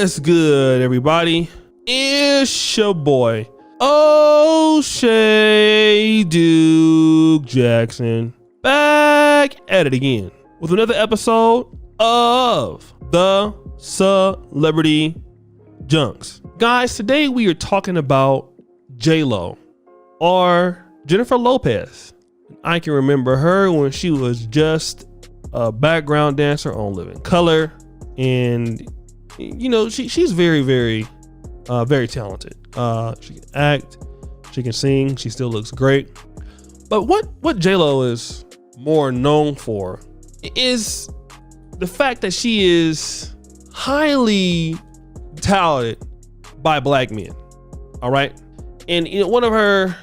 What's good, everybody? It's your boy, O'Shea Duke Jackson, back at it again with another episode of the Celebrity Junks. Guys, today we are talking about JLO, or Jennifer Lopez. I can remember her when she was just a background dancer on Living Color, and you know, she's very talented. She can act, she can sing, she still looks great. But what JLo is more known for is the fact that she is highly touted by black men. All right. And you know, one of her,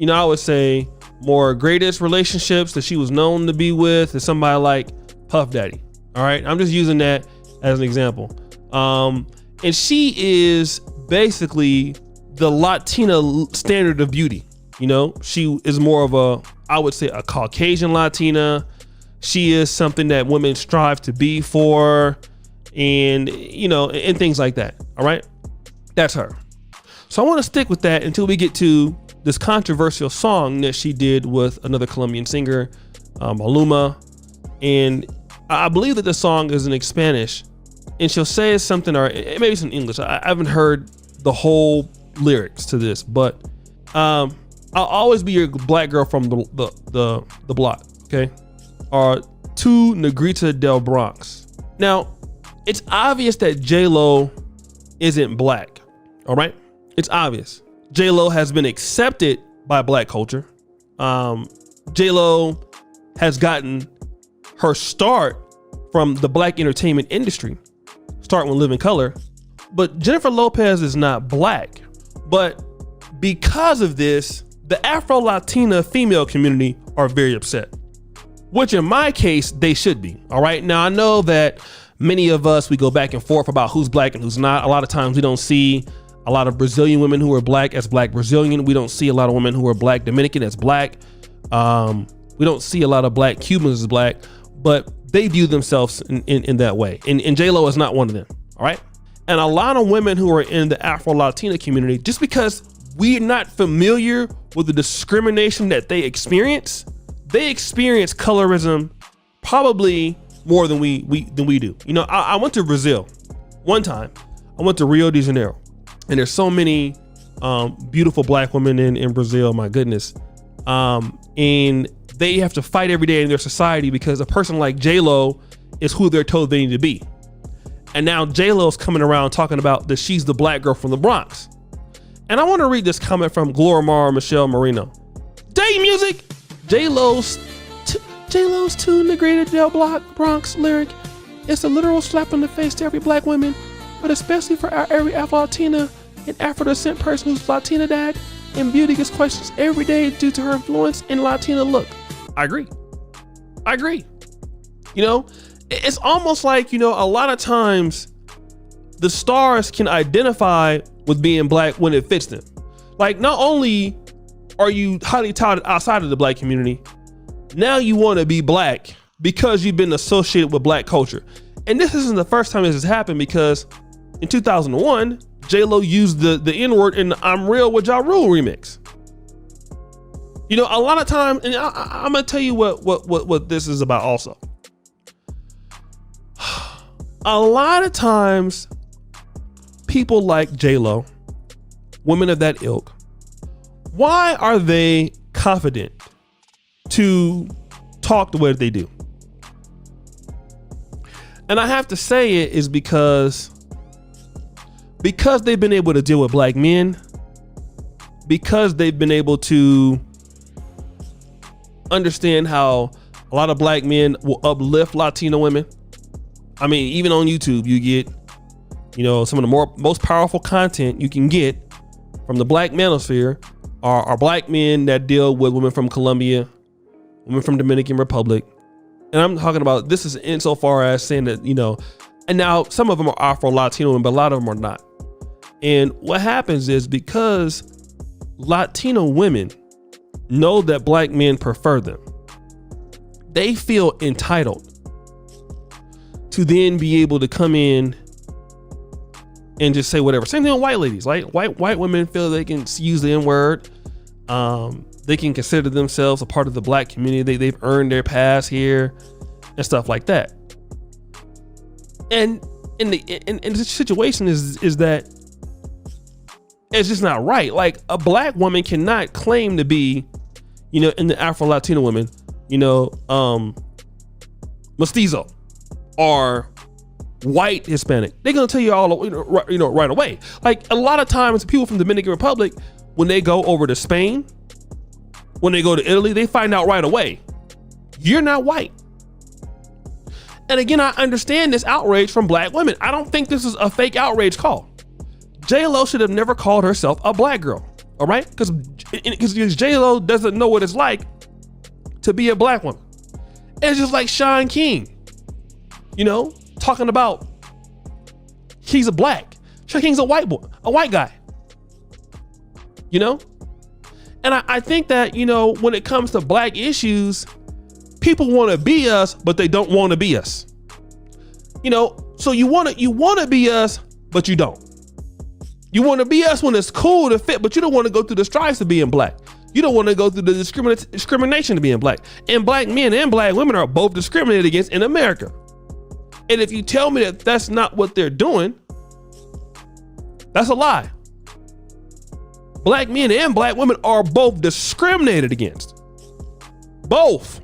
I would say more greatest relationships that she was known to be with is somebody like Puff Daddy. All right. I'm just using that as an example. And she is basically the Latina standard of beauty. She is more of I would say a Caucasian Latina. She is something that women strive to be for, and and things like that. All right. That's her. So I want to stick with that until we get to this controversial song that she did with another Colombian singer, Maluma. And I believe that the song is in Spanish, and she'll say something, or maybe it's in English. I haven't heard the whole lyrics to this, but I'll always be your black girl from the block, okay? Or Tu Negrita del Bronx. Now, it's obvious that JLo isn't black, all right? It's obvious. JLo has been accepted by black culture. JLo has gotten her start from the black entertainment industry, starting with Living Color. But Jennifer Lopez is not black. But because of this, the Afro-Latina female community are very upset, which in my case, they should be. All right. Now, I know that many of us, we go back and forth about who's black and who's not. A lot of times we don't see a lot of Brazilian women who are black as black Brazilian. We don't see a lot of women who are black Dominican as black. We don't see a lot of black Cubans as black, but they view themselves in that way. And JLo is not one of them. All right. And a lot of women who are in the Afro-Latina community, just because we're not familiar with the discrimination that they experience colorism probably more than we do. I went to Brazil one time. I went to Rio de Janeiro, and there's so many beautiful black women in Brazil. My goodness. And they have to fight every day in their society because a person like JLo is who they're told they need to be. And now JLo's coming around talking about that she's the black girl from the Bronx. And I want to read this comment from Glorimar Michelle Marino. Day music. JLo's Tu Negrita del Bronx lyric. It's a literal slap in the face to every black woman, but especially for every Afro-Latina and Afro-descent person who's Latina dad and beauty gets questions every day due to her influence in Latina look. I agree. It's almost like, a lot of times the stars can identify with being black when it fits them. Like, not only are you highly touted outside of the black community, now you want to be black because you've been associated with black culture. And this isn't the first time this has happened, because in 2001, JLo used the N-word in the I'm Real with Ja Rule remix. A lot of times, and I'm gonna tell you what this is about also. A lot of times, people like JLo, women of that ilk, why are they confident to talk the way that they do? And I have to say it is because they've been able to deal with black men, because they've been able to understand how a lot of black men will uplift Latino women. I mean, even on YouTube, you get, some of the most powerful content you can get from the black manosphere are black men that deal with women from Colombia, women from Dominican Republic. And I'm talking about, this is insofar as saying that, and now some of them are Afro-Latino women, but a lot of them are not. And what happens is, because Latino women know that black men prefer them, they feel entitled to then be able to come in and just say whatever. Same thing with white ladies, right? White women feel they can use the N-word. They can consider themselves a part of the black community. They've earned their pass here and stuff like that. And in the situation is that it's just not right. Like, a black woman cannot claim to be, you know, in the Afro-Latino women, you know, mestizo or white Hispanic. They're gonna tell you all, you know, right away. Like, a lot of times people from the Dominican Republic, when they go over to Spain, when they go to Italy, they find out right away, you're not white. And again, I understand this outrage from black women. I don't think this is a fake outrage call. JLO should have never called herself a black girl, all right? Because JLO doesn't know what it's like to be a black woman. It's just like Sean King, you know, talking about he's a black. Sean King's a white boy, a white guy, you know? And I think that, you know, when it comes to black issues, people want to be us, but they don't want to be us. You know, so you want to be us, but you don't. You want to be us when it's cool to fit, but you don't want to go through the stripes of being black. You don't want to go through the discrimination to being black. And black men and black women are both discriminated against in America. And if you tell me that that's not what they're doing, that's a lie. Black men and black women are both discriminated against. Both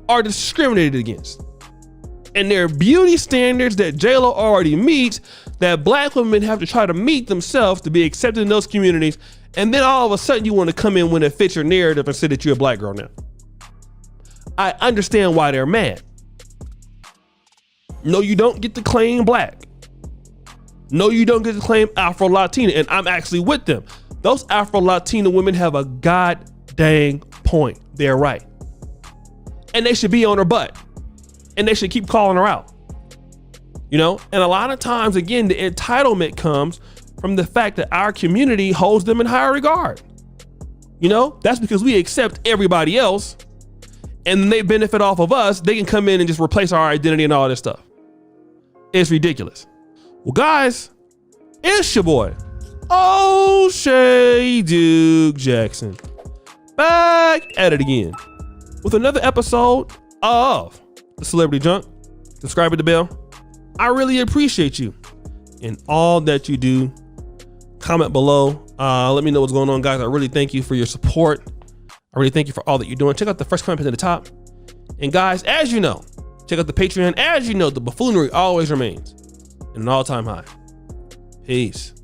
are discriminated against. And there are beauty standards that JLO already meets that black women have to try to meet themselves to be accepted in those communities. And then all of a sudden you want to come in when it fits your narrative and say that you're a black girl now. I understand why they're mad. No, you don't get to claim black. No, you don't get to claim Afro-Latina. And I'm actually with them. Those Afro-Latina women have a god dang point. They're right. And they should be on her butt. And they should keep calling her out. You know, and a lot of times, again, the entitlement comes from the fact that our community holds them in higher regard. You know, that's because we accept everybody else and they benefit off of us. They can come in and just replace our identity and all this stuff. It's ridiculous. Well, guys, it's your boy, O'Shea Duke Jackson, back at it again with another episode of The Celebrity Junk. Subscribe to the bell. I really appreciate you and all that you do. Comment below. Let me know what's going on, guys. I really thank you for your support. I really thank you for all that you're doing. Check out the first comment at the top. And guys, as you know, check out the Patreon. As you know, the buffoonery always remains at an all-time high. Peace.